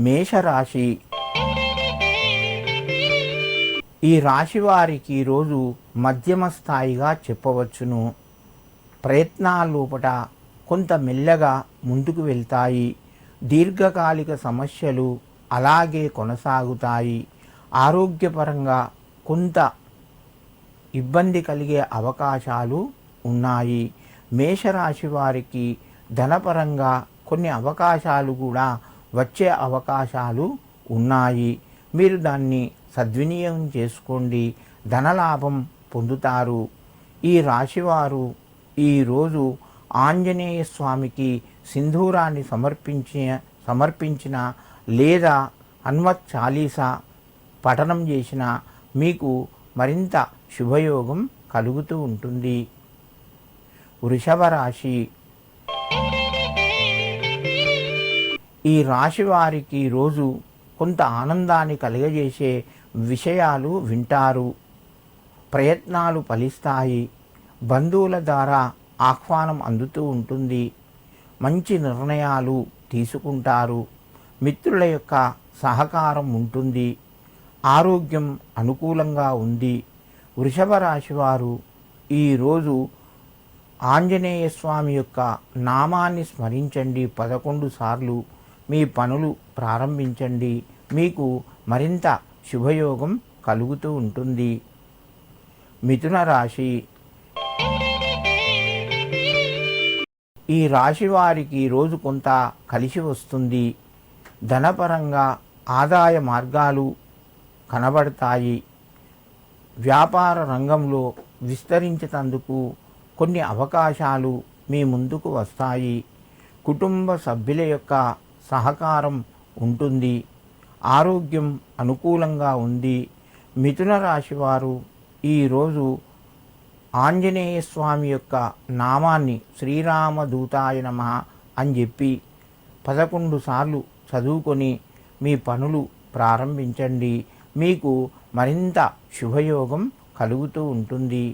మేషరాశి. ఈ రాశి వారికి ఈరోజు మధ్యమ స్థాయిగా చెప్పవచ్చును. ప్రయత్నాలూపట కొంత మెల్లగా ముందుకు వెళ్తాయి. దీర్ఘకాలిక సమస్యలు అలాగే కొనసాగుతాయి. ఆరోగ్యపరంగా కొంత ఇబ్బంది కలిగే అవకాశాలు ఉన్నాయి. మేషరాశి వారికి ధనపరంగా కొన్ని అవకాశాలు కూడా వచ్చే అవకాశాలు ఉన్నాయి. మీరు దాన్ని సద్వినియోగం చేసుకోండి, ధనలాభం పొందుతారు. ఈ రాశివారు ఈరోజు ఆంజనేయ స్వామికి సింధూరాన్ని సమర్పించిన లేదా హనుమత్ చాలీసా పఠనం చేసిన మీకు మరింత శుభయోగం కలుగుతూ ఉంటుంది. వృషభ రాశి. ఈ రాశి వారికి రోజు కొంత ఆనందాన్ని కలుగజేసే విషయాలు వింటారు. ప్రయత్నాలు ఫలిస్తాయి. బంధువుల ద్వారా ఆహ్వానం అందుతూ ఉంటుంది. మంచి నిర్ణయాలు తీసుకుంటారు. మిత్రుల యొక్క సహకారం ఉంటుంది. ఆరోగ్యం అనుకూలంగా ఉంది. వృషభ రాశి వారు ఈరోజు ఆంజనేయ స్వామి యొక్క నామాన్ని స్మరించండి 11 సార్లు. మీ పనులు ప్రారంభించండి. మీకు మరింత శుభయోగం కలుగుతూ ఉంటుంది. మిథున రాశి. ఈ రాశి వారికి రోజు కొంత కలిసి వస్తుంది. ధనపరంగా ఆదాయ మార్గాలు కనబడతాయి. వ్యాపార రంగంలో విస్తరించేందుకు కొన్ని అవకాశాలు మీ ముందుకు వస్తాయి. కుటుంబ సభ్యుల యొక్క సహకారం ఉంటుంది. ఆరోగ్యం అనుకూలంగా ఉంది. మిథున రాశి వారు ఈరోజు ఆంజనేయ స్వామి యొక్క నామాన్ని శ్రీరామదూతాయ నమః అని చెప్పి 11 సార్లు చదువుకొని మీ పనులు ప్రారంభించండి. మీకు మరింత శుభయోగం కలుగుతూ ఉంటుంది.